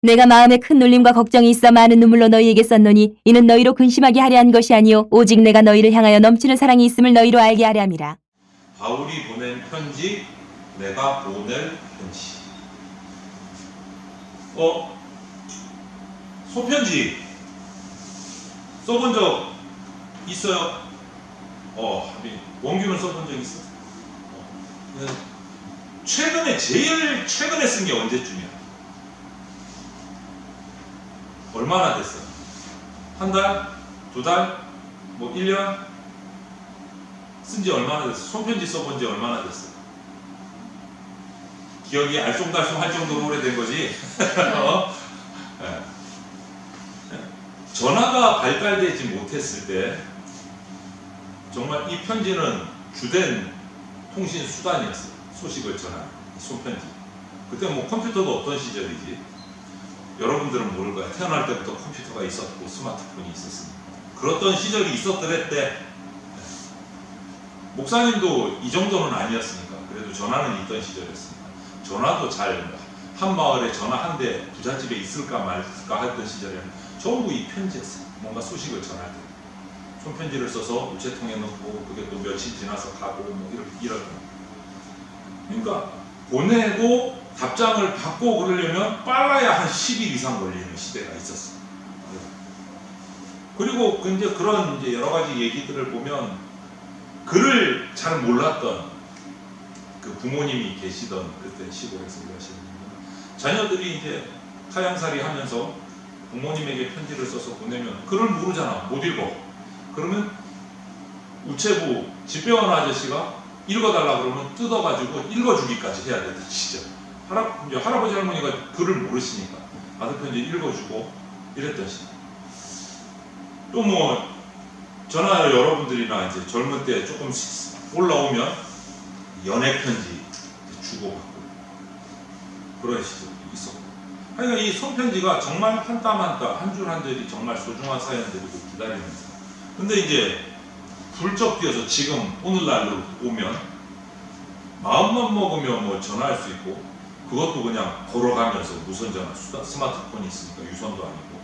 내가 마음에 큰 눌림과 걱정이 있어 많은 눈물로 너희에게 썼노니 이는 너희로 근심하게 하려 한 것이 아니요 오직 내가 너희를 향하여 넘치는 사랑이 있음을 너희로 알게 하려 함이라. 바울이 보낸 편지, 내가 보낼 편지. 소편지 써본 적 있어요? 원규는 써본 적 있어? 제일 최근에 쓴 게 언제쯤이야? 얼마나 됐어? 한 달? 두 달? 뭐 1년? 쓴 지 얼마나 됐어? 손편지 써본 지 얼마나 됐어? 기억이 알쏭달쏭 할 정도로 오래된 거지? 네. 전화가 발달되지 못했을 때 정말 이 편지는 주된 통신 수단이었어요. 소식을 전하는 손편지. 그때 뭐 컴퓨터도 없던 시절이지. 여러분들은 모를 거야. 태어날 때부터 컴퓨터가 있었고 스마트폰이 있었으니까. 그렇던 시절이 있었더랬대. 목사님도 이 정도는 아니었으니까. 그래도 전화는 있던 시절이었으니까. 전화도 한 마을에 전화 한 대 부잣집에 있을까 말까 했던 시절에는 전부 이 편지였어요. 뭔가 소식을 전할 때. 손편지를 써서 우체통에 넣고 그게 또 며칠 지나서 가고 뭐 이런. 그러니까 보내고 답장을 받고 그러려면 빨라야 한 10일 이상 걸리는 시대가 있었어요. 그리고 이제 그런 이제 여러 가지 얘기들을 보면 글을 잘 몰랐던 그 부모님이 계시던 그때 시골에서 일하시는 분들, 자녀들이 이제 타향살이 하면서 부모님에게 편지를 써서 보내면 글을 모르잖아. 못 읽어. 그러면 우체부 집배원 아저씨가 읽어달라 그러면 뜯어가지고 읽어주기까지 해야 되던 시절. 할아버지 할머니가 글을 모르시니까 아들 편지 읽어주고 이랬던 시절. 또 뭐 전화 여러분들이나 이제 젊은 때 조금 올라오면 연애 편지 주고받고 그런 시절이 있었고. 그러니까 이 손편지가 정말 한 땀 한 땀, 한 줄 한 줄이 정말 소중한 사연들이고 기다리면서. 근데 이제 불쩍 뛰어서 지금 오늘날로 오면 마음만 먹으면 뭐 전화할 수 있고, 그것도 그냥 걸어가면서 무선전화 스마트폰이 있으니까 유선도 아니고,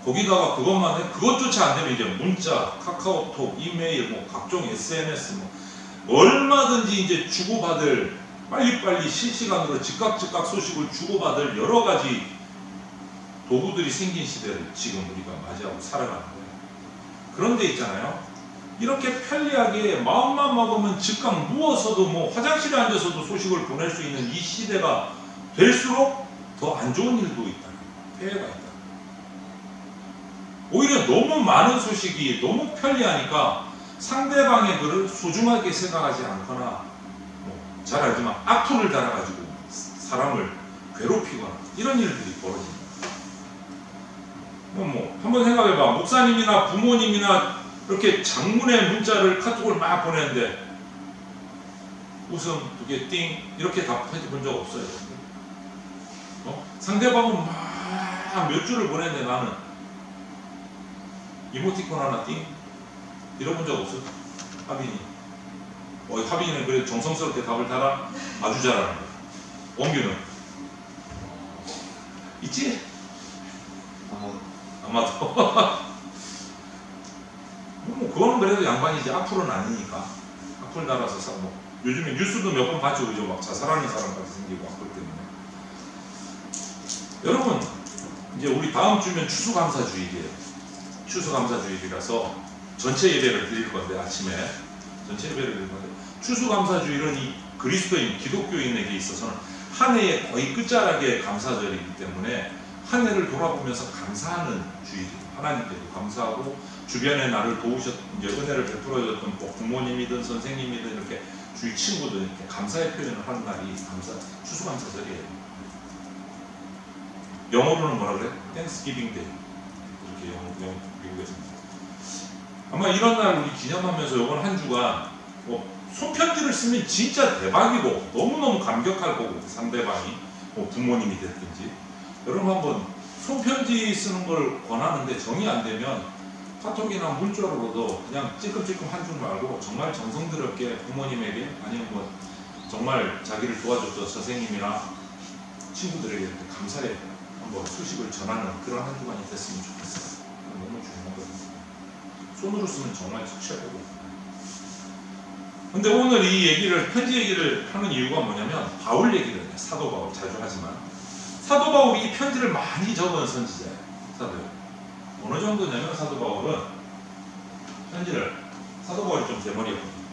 거기다가 그것만 해, 그것조차 안 되면 이제 문자, 카카오톡, 이메일, 뭐 각종 SNS 뭐 얼마든지 이제 주고받을, 빨리빨리 실시간으로 즉각 소식을 주고받을 여러 가지 도구들이 생긴 시대를 지금 우리가 맞이하고 살아가는 거예요. 그런데 있잖아요, 이렇게 편리하게 마음만 먹으면 즉각 누워서도 뭐 화장실에 앉아서도 소식을 보낼 수 있는 이 시대가 될수록 더 안 좋은 일도 있다, 폐해가 있다. 오히려 너무 많은 소식이 너무 편리하니까 상대방의 글을 소중하게 생각하지 않거나, 잘 알지만 악플을 달아가지고 사람을 괴롭히거나 이런 일들이 벌어집니다. 한번 생각해봐. 목사님이나 부모님이나 이렇게 장문의 문자를, 카톡을 막 보내는데 웃음 2개 띵 이렇게 답해 본 적 없어요. 상대방은 막 몇 줄을 보냈는데 나는 이모티콘 하나 띵 이러본 적 없어. 하빈이 하빈이는 그래 정성스럽게 답을 달아. 아주 잘하는 거야. 원규는 있지? 아마도 뭐 그거는 그래도 양반이지. 악플은 아니니까. 악플 달아서 요즘에 뉴스도 몇 번 봤죠, 그죠? 막 자살하는 사람까지 생기고 악플 때문에. 여러분, 이제 우리 다음 주면 추수감사주일이에요. 추수감사주일이라서 전체 예배를 드릴 건데, 아침에 전체 예배를 드릴 건데, 추수감사주일은 이 그리스도인 기독교인에게 있어서는 한 해의 거의 끝자락의 감사절이기 때문에 한 해를 돌아보면서 감사하는 주일이에요. 하나님께도 감사하고, 주변에 나를 이제 은혜를 베풀어줬던 부모님이든 선생님이든 이렇게 주위 친구들 이렇게 감사의 표현을 하는 날이 추수감사절이에요. 영어로는 뭐라 그래? Thanksgiving Day. 이렇게 미국에서는. 아마 이런 날 우리 기념하면서 이번 한 주간 손편지를 쓰면 진짜 대박이고 너무너무 감격할 거고, 상대방이 부모님이 됐든지. 여러분 한번 손편지 쓰는 걸 권하는데 정이 안 되면 카톡이나 문자로도 그냥 찔끔찔끔 한 줄 말고 정말 정성스럽게 부모님에게, 아니면 뭐 정말 자기를 도와줬던 선생님이나 친구들에게 이렇게 감사의 한번 소식을 전하는 그런 한 주간이 됐으면 좋겠어요. 너무 중요하거든요. 손으로 쓰면 정말 최고고. 근데 오늘 이 얘기를, 편지 얘기를 하는 이유가 뭐냐면, 바울 얘기를 해요. 사도 바울 자주 하지만 사도 바울이 이 편지를 많이 적은 선지자예요. 사도요. 어느 정도냐면 사도 바울은 사도 바울이 좀 대머리였거든요.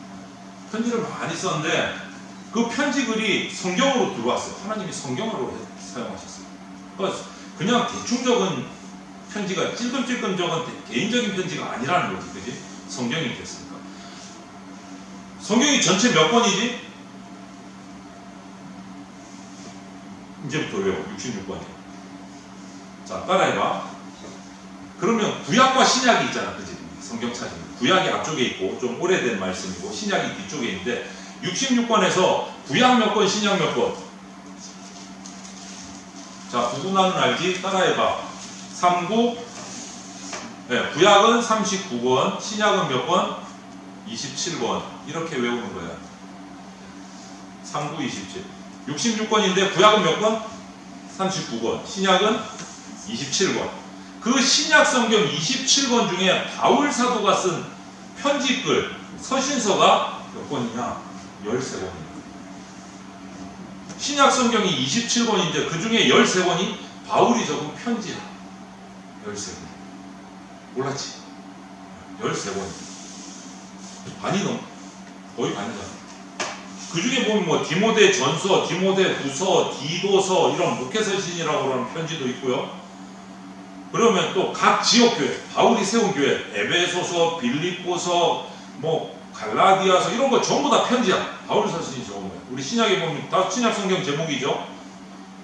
편지를 많이 썼는데 그 편지 글이 성경으로 들어왔어요. 하나님이 성경으로 사용하셨어요. 그러니까 그냥 대충 적은 편지가, 찔끔찔끔 적은 개인적인 편지가 아니라는 거지, 그지? 성경이 됐으니까. 성경이 전체 몇 권이지? 이제부터 외워. 66권이에요. 자, 따라해봐. 그러면 구약과 신약이 있잖아, 그지? 성경 찾으면 구약이 앞쪽에 있고 좀 오래된 말씀이고 신약이 뒤쪽에 있는데 66권에서 구약 몇 권, 신약 몇 권? 자, 구분하는 알지? 따라해봐. 39. 네, 구약은 39권, 신약은 몇 권? 27권. 이렇게 외우는 거야. 39, 27. 66권인데 구약은 몇 권? 39권. 신약은 27권. 그 신약 성경 27권 중에 바울 사도가 쓴 편지글, 서신서가 몇 권이냐? 13권입니다. 신약 성경이 27권인데 그 중에 13권이 바울이 적은 편지야. 13권. 몰랐지? 13권. 반이 넘어. 거의 반이잖아. 그 중에 보면 뭐 디모데 전서, 디모데 후서, 디도서 이런 목회서신이라고 하는 편지도 있고요. 그러면 또 각 지역 교회, 바울이 세운 교회, 에베소서, 빌립보서, 뭐 갈라디아서 이런 거 전부 다 편지야. 바울 서신이 적은 거야. 우리 신약에 보면 다 신약 성경 제목이죠.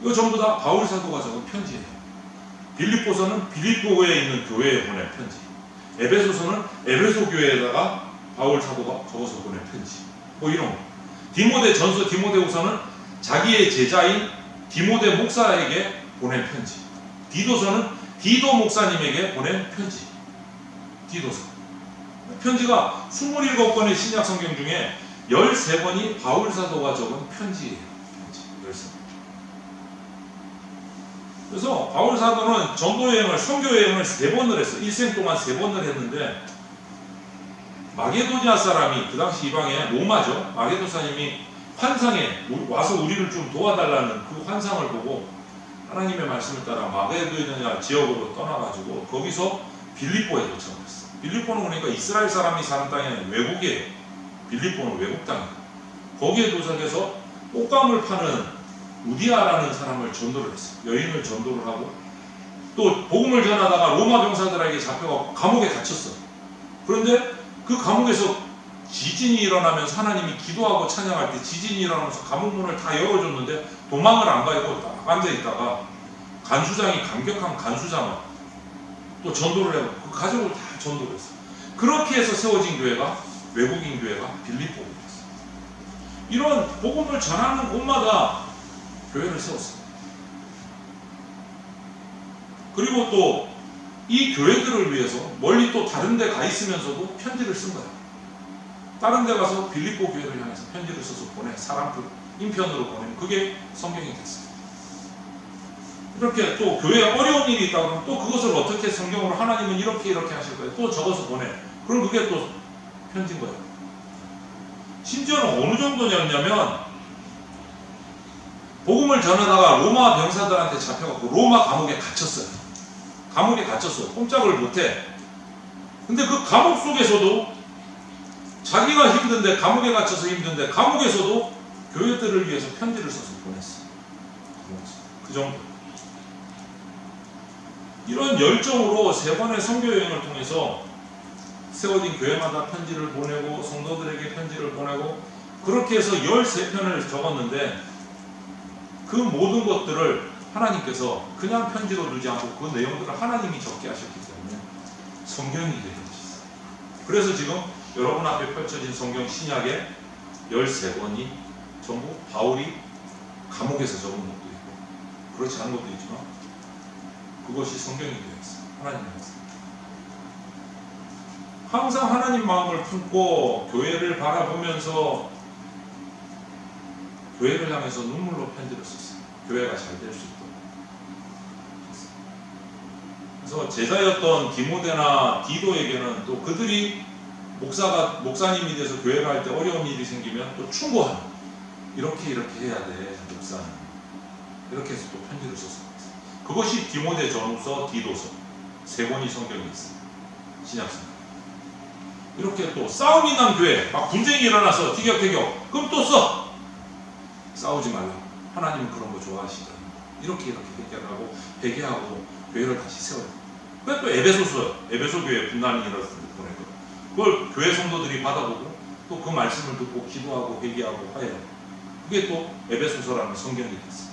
이거 전부 다 바울 사도가 적은 편지예요. 빌립보서는 빌립보에 있는 교회에 보낸 편지. 에베소서는 에베소 교회에다가 바울 사도가 적어서 보낸 편지. 뭐 이런 거. 디모데 전서, 디모데 후서는 자기의 제자인 디모데 목사에게 보낸 편지. 디도서는 디도 목사님에게 보낸 편지. 디도서. 편지가 27권의 신약 성경 중에 13권이 바울 사도가 적은 편지예요. 편지. 13권. 그래서 바울 사도는 전도 여행을, 선교 여행을 3번을 했어. 일생 동안 3번을 했는데 마게도냐 사람이, 그 당시 이방의 로마죠. 마게도사님이 환상에 와서 우리를 좀 도와달라는 그 환상을 보고 하나님의 말씀을 따라 마게도냐 지역으로 떠나가지고 거기서 빌립보에 도착을 했어. 빌립보는 그러니까 이스라엘 사람이 사는 땅이 아니라 외국이에요. 빌립보는 외국 땅이에요. 거기에 도착해서 꽃감을 파는 우디아라는 사람을 전도를 했어요. 여인을 전도를 하고 또 복음을 전하다가 로마 병사들에게 잡혀가고 감옥에 갇혔어. 그런데 그 감옥에서 지진이 일어나면서 하나님이 기도하고 찬양할 때 지진이 일어나면서 감옥 문을 다 열어줬는데 도망을 안 가고 딱 앉아있다가 간수장이, 감격한 간수장을 또 전도를 하고 그 가족을 다 전도를 했어. 그렇게 해서 세워진 교회가, 외국인 교회가 빌립보였어. 이런 복음을 전하는 곳마다 교회를 세웠습니다. 그리고 또 이 교회들을 위해서 멀리 또 다른 데 가 있으면서도 편지를 쓴 거야. 다른 데 가서 빌립보 교회를 향해서 편지를 써서 보내, 사람들 인편으로 보내면 그게 성경이 됐어요. 이렇게 또 교회에 어려운 일이 있다 그러면 또 그것을 어떻게 성경으로 하나님은 이렇게 하실 거예요. 또 적어서 보내. 그럼 그게 또 편지인 거예요. 심지어는 어느 정도냐면 복음을 전하다가 로마 병사들한테 잡혀갖고 로마 감옥에 갇혔어요. 감옥에 갇혔어. 꼼짝을 못해. 근데 그 감옥 속에서도 자기가 힘든데, 감옥에 갇혀서 힘든데 감옥에서도 교회들을 위해서 편지를 써서 보냈어. 그 정도. 이런 열정으로 3번의 선교여행을 통해서 세워진 교회마다 편지를 보내고 성도들에게 편지를 보내고 그렇게 해서 13편을 적었는데 그 모든 것들을 하나님께서 그냥 편지로 두지 않고 그 내용들을 하나님이 적게 하셨기 때문에 성경이 되게 하셨어요. 그래서 지금 여러분 앞에 펼쳐진 성경 신약의 13권이 전부 바울이 감옥에서 적은 것도 있고 그렇지 않은 것도 있지만 그것이 성경이 되어 있어요. 하나님의 말씀. 항상 하나님 마음을 품고 교회를 바라보면서 교회를 향해서 눈물로 편지를 썼어요. 교회가 잘 될 수 있도록. 그래서 제자였던 디모데나 디도에게는 또 그들이 목사님이 돼서 교회를 할 때 어려운 일이 생기면 또 충고하는, 이렇게 해야 돼 목사는, 이렇게 해서 또 편지를 썼습니다. 그것이 디모데 전후서, 디도서 세 권이 성경에 있어요. 신약성경. 이렇게 또 싸움이 난 교회, 막 분쟁이 일어나서 티격태격, 그럼 또 써. 싸우지 말라. 하나님은 그런 거 좋아하시다. 이렇게 해결하고 회개하고 교회를 다시 세워야 돼. 그게 또 에베소 교회 분란이 일어났을 때 보냈거든. 그걸 교회 성도들이 받아보고 또 그 말씀을 듣고 기도하고 회개하고 하여, 그게 또 에베소서라는 성경이 됐어요.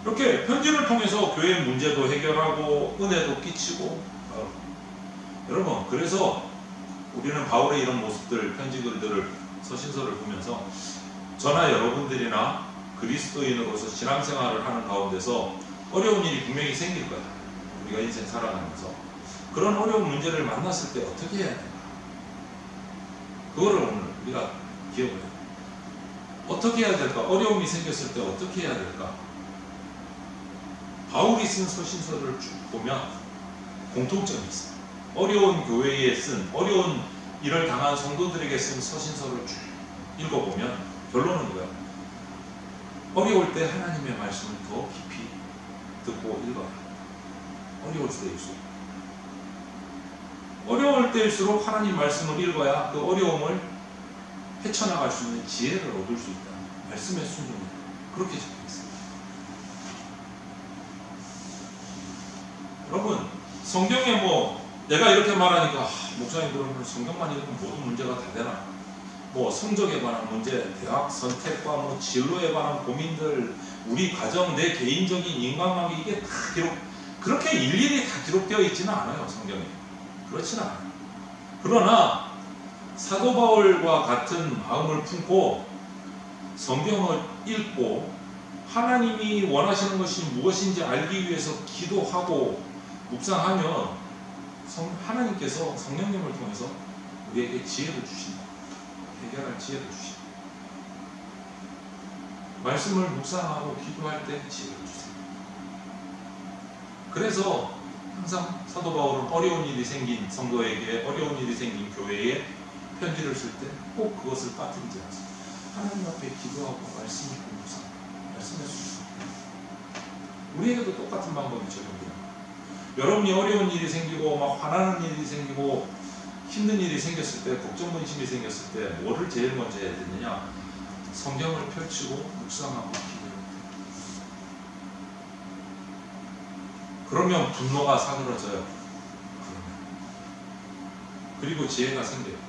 이렇게 편지를 통해서 교회 문제도 해결하고 은혜도 끼치고. 여러분, 그래서 우리는 바울의 이런 모습들, 편지글들을, 서신서를 보면서 저나 여러분들이나 그리스도인으로서 신앙생활을 하는 가운데서 어려운 일이 분명히 생길 거다. 우리가 인생 살아가면서 그런 어려운 문제를 만났을 때 어떻게 해야 되나, 그거를 오늘 우리가 기억을 해야 돼. 어떻게 해야 될까? 어려움이 생겼을 때 어떻게 해야 될까? 바울이 쓴 서신서를 쭉 보면 공통점이 있어요. 어려운 교회에 쓴, 어려운 일을 당한 성도들에게 쓴 서신서를 쭉 읽어보면 결론은 뭐야? 어려울 때 하나님의 말씀을 더 깊이 듣고 읽어라. 어려울 때일수록. 어려울 때일수록 하나님 말씀을 읽어야 그 어려움을 헤쳐나갈 수 있는 지혜를 얻을 수 있다. 말씀의 순종이다. 그렇게 적혀 있습니다. 여러분, 성경에 내가 이렇게 말하니까 목사님 그러면 성경만 읽으면 모든 문제가 다 되나? 성적에 관한 문제, 대학 선택과 진로에 관한 고민들, 우리 가정, 내 개인적인 인간관계, 이게 다 그렇게 일일이 다 기록되어 있지는 않아요. 성경에. 그렇지는 않아요. 그러나 사도 바울과 같은 마음을 품고 성경을 읽고 하나님이 원하시는 것이 무엇인지 알기 위해서 기도하고 묵상하면 하나님께서 성령님을 통해서 우리에게 지혜를 주신다. 해결할 지혜를 주신다. 말씀을 묵상하고 기도할 때 지혜를 주세요. 그래서 항상 사도 바울은 어려운 일이 생긴 성도에게, 어려운 일이 생긴 교회에 편지를 쓸 때 꼭 그것을 빠뜨리지 않습니다. 하나님 앞에 기도하고 말씀 읽고 묵상, 말씀해 주십시오. 우리에게도 똑같은 방법이 적용돼요. 여러분이 어려운 일이 생기고 화나는 일이 생기고 힘든 일이 생겼을 때, 걱정 근심이 생겼을 때 뭐를 제일 먼저 해야 되느냐? 성경을 펼치고 묵상하고 기도해야 돼요. 그러면 분노가 사그러져요. 그리고 지혜가 생겨요.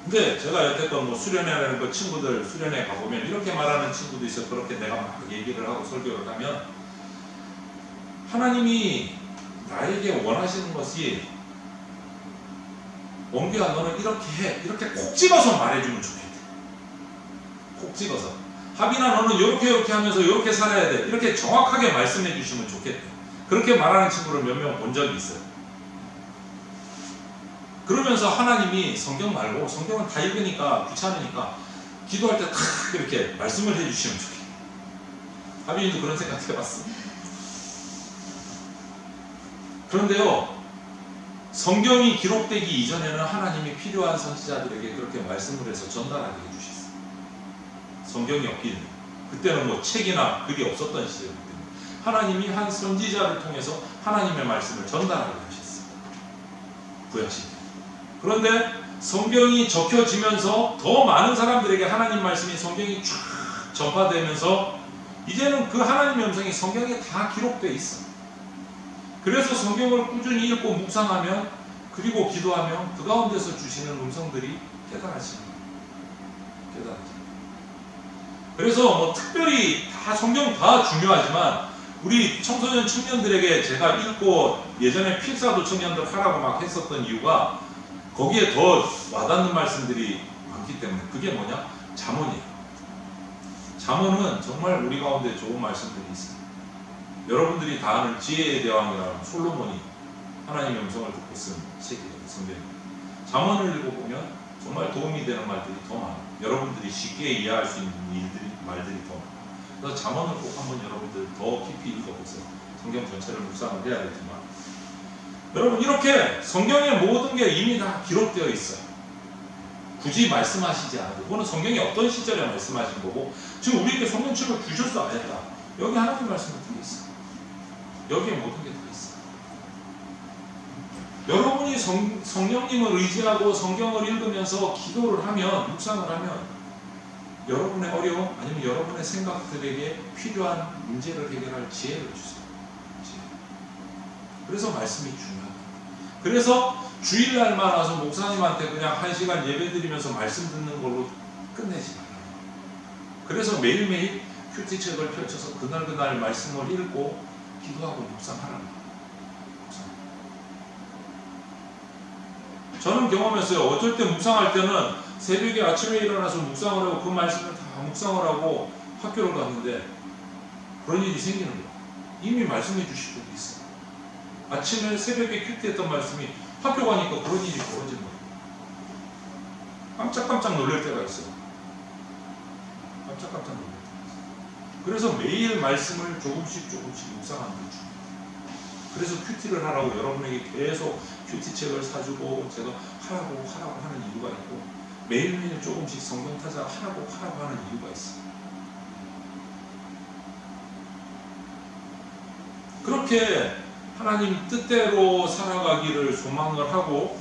근데 제가 여태껏 수련회라는 거 친구들 수련회 가보면 이렇게 말하는 친구도 있어요. 그렇게 내가 막 얘기를 하고 설교를 하면 하나님이 나에게 원하시는 것이 원규야 너는 이렇게 해, 이렇게 콕 집어서 말해주면 좋겠대. 콕 집어서 하빈아 너는 이렇게 하면서 이렇게 살아야 돼, 이렇게 정확하게 말씀해 주시면 좋겠대. 그렇게 말하는 친구를 몇 명 본 적이 있어요. 그러면서 하나님이 성경 말고, 성경은 다 읽으니까 귀찮으니까 기도할 때 탁 이렇게 말씀을 해주시면 좋겠대. 하빈이도 그런 생각 해봤어? 그런데요, 성경이 기록되기 이전에는 하나님이 필요한 선지자들에게 그렇게 말씀을 해서 전달하게 해주셨어요. 성경이 없기는, 그때는 책이나 글이 없었던 시절이기 때문에 하나님이 한 선지자를 통해서 하나님의 말씀을 전달하게 하셨어요. 구약시대. 그런데 성경이 적혀지면서 더 많은 사람들에게 하나님 말씀이, 성경이 쫙 전파되면서 이제는 그 하나님의 음성이 성경에 다 기록되어 있어. 그래서 성경을 꾸준히 읽고 묵상하면, 그리고 기도하면 그 가운데서 주시는 음성들이 깨달아지는 거예요. 깨달아지는 거예요. 그래서 특별히 다 성경 다 중요하지만 우리 청소년 청년들에게 제가 읽고 예전에 필사도 청년들 하라고 막 했었던 이유가 거기에 더 와닿는 말씀들이 많기 때문에. 그게 뭐냐? 잠언이에요. 잠언은 정말 우리 가운데 좋은 말씀들이 있어요. 여러분들이 다 아는 지혜의 대왕이라는 솔로몬이 하나님의 음성을 듣고 쓴 책이에요. 성경입니다. 잠언을 읽어보면 정말 도움이 되는 말들이 더 많아요. 여러분들이 쉽게 이해할 수 있는 일들이 말들이 더 많아요. 그래서 잠언을 꼭 한번 여러분들 더 깊이 읽어보세요. 성경 전체를 묵상을 해야 되지만 여러분 이렇게 성경의 모든 게 이미 다 기록되어 있어요. 굳이 말씀하시지 않아도 그거는 성경이 어떤 시절에 말씀하신 거고 지금 우리에게 성경책을 주셔서 안 했다. 여기 하나님 말씀이 들어 있어요. 여기에 모든 게 들어 있어요. 여러분이 성령님을 의지하고 성경을 읽으면서 기도를 하면 묵상을 하면 여러분의 어려움 아니면 여러분의 생각들에게 필요한 문제를 해결할 지혜를 주세요. 지혜. 그래서 말씀이 중요합니다. 그래서 주일날만 와서 목사님한테 그냥 1시간 예배드리면서 말씀 듣는 걸로 끝내지 말아요. 그래서 매일매일 큐티책을 펼쳐서 그날 말씀을 읽고 기도하고 묵상하라는 거예요. 저는 경험했어요. 어쩔 때 묵상할 때는 새벽에 아침에 일어나서 묵상을 하고 그 말씀을 다 묵상을 하고 학교를 갔는데 그런 일이 생기는 거예요. 이미 말씀해 주실 때도 있어요. 아침에 새벽에 큐티했던 말씀이 학교 가니까 그런 일이 벌어지는 거예요. 깜짝깜짝 놀랄 때가 있어요. 깜짝깜짝 놀랄 때가 있어요. 그래서 매일 말씀을 조금씩 묵상하는 거죠. 그래서 큐티를 하라고 여러분에게 계속 큐티책을 사주고 제가 하라고 하는 이유가 있고 매일매일 조금씩 성경 타자 하라고 하는 이유가 있어요. 그렇게 하나님 뜻대로 살아가기를 소망을 하고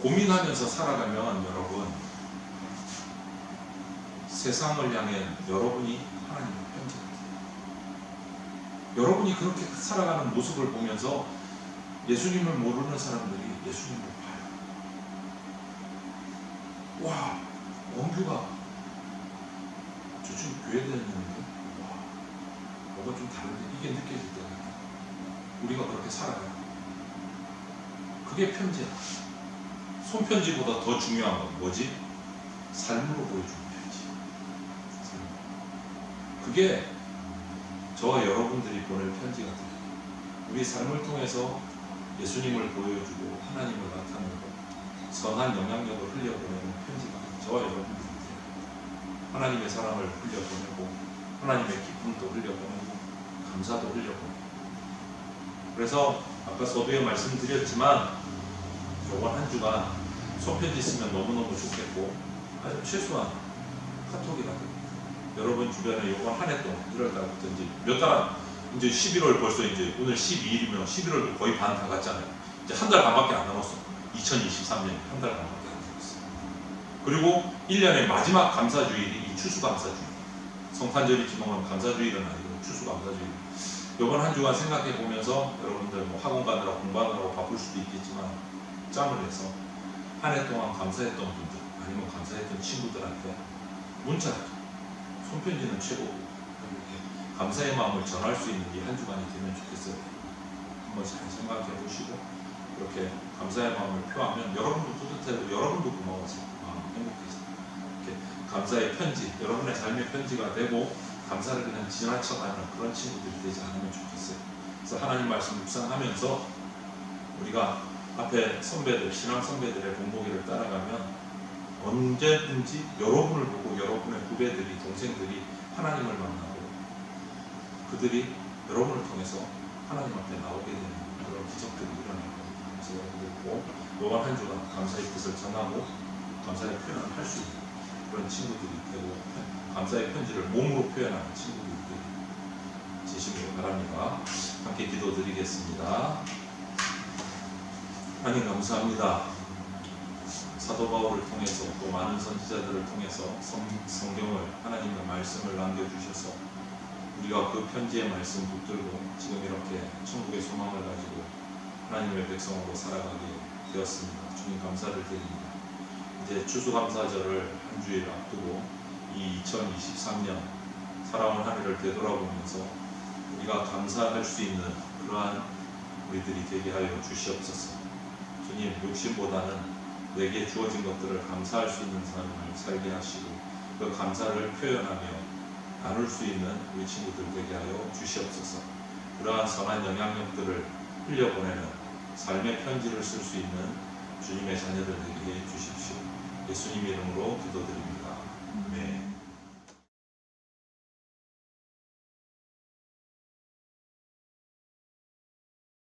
고민하면서 살아가면 여러분 세상을 향해 여러분이 하나님의 편지입니다. 여러분이 그렇게 살아가는 모습을 보면서 예수님을 모르는 사람들이 예수님을 봐요. 와, 원규가 저쪽 교회 다녔는데 와, 뭐가 좀 다른데 이게 느껴질 때가 우리가 그렇게 살아가요. 그게 편지야. 손편지보다 더 중요한 건 뭐지? 삶으로 보여주는 편지. 그게 저와 여러분들이 보낼 편지 같아요. 우리 삶을 통해서 예수님을 보여주고 하나님을 나타내고 선한 영향력을 흘려보내는 편지가 저와 여러분들이에요. 하나님의 사랑을 흘려보내고 하나님의 기쁨도 흘려보내고 감사도 흘려보내고 그래서 아까 서두에 말씀드렸지만 이번 한 주간 손편지 쓰면 너무너무 좋겠고 아주 최소한 카톡이라도 여러분 주변에 이번 한 해 동안 1월달부터 이제 몇 달 이제 11월 벌써 이제 오늘 12일이면 11월도 거의 반 다 갔잖아요. 이제 한 달 반밖에 안 남았어. 2023년 한 달 반밖에 안 남았어. 그리고 1년의 마지막 감사주일이 이 추수감사주일. 성탄절이 지나면 감사주일은 아니고 추수감사주일. 이번 한 주간 생각해 보면서 여러분들 뭐 학원 가느라 공부하느라고 바쁠 수도 있겠지만 짬을 내서 한 해 동안 감사했던 분들 아니면 감사했던 친구들한테 문자라도 손편지는 최고고 이렇게 감사의 마음을 전할 수 있는 이 한 주간이 되면 좋겠어요. 한번 잘 생각해 보시고 이렇게 감사의 마음을 표하면 여러분도 뿌듯해도 여러분도 고마워서 마음 행복해서 이렇게 감사의 편지, 여러분의 삶의 편지가 되고 감사를 그냥 지나쳐가는 그런 친구들이 되지 않으면 좋겠어요. 그래서 하나님 말씀 묵상하면서 우리가 앞에 선배들, 신앙 선배들의 본보기를 따라가면 언제든지 여러분을 보고 여러분의 후배들이, 동생들이 하나님을 만나고 그들이 여러분을 통해서 하나님 앞에 나오게 되는 그런 기적들이 일어날 겁니다. 그래서 여러분들 꼭 이번 한 주간 감사의 뜻을 전하고 감사의 표현을 할 수 있는 그런 친구들이 되고 감사의 편지를 몸으로 표현하는 친구들이 되시길 바랍니다. 함께 기도드리겠습니다. 하나님 감사합니다. 사도 바울을 통해서 또 많은 선지자들을 통해서 성경을 하나님의 말씀을 남겨주셔서 우리가 그 편지의 말씀 붙들고 지금 이렇게 천국의 소망을 가지고 하나님의 백성으로 살아가게 되었습니다. 주님 감사를 드립니다. 이제 추수감사절을 한 주일 앞두고 이 2023년 살아온 한 해를 되돌아보면서 우리가 감사할 수 있는 그러한 우리들이 되게 하여 주시옵소서. 주님 욕심보다는 내게 주어진 것들을 감사할 수 있는 삶을 살게 하시고 그 감사를 표현하며 나눌 수 있는 우리 친구들 되게 하여 주시옵소서. 그러한 선한 영향력들을 흘려보내는 삶의 편지를 쓸 수 있는 주님의 자녀들 되게 해 주십시오. 예수님 이름으로 기도드립니다. 아멘.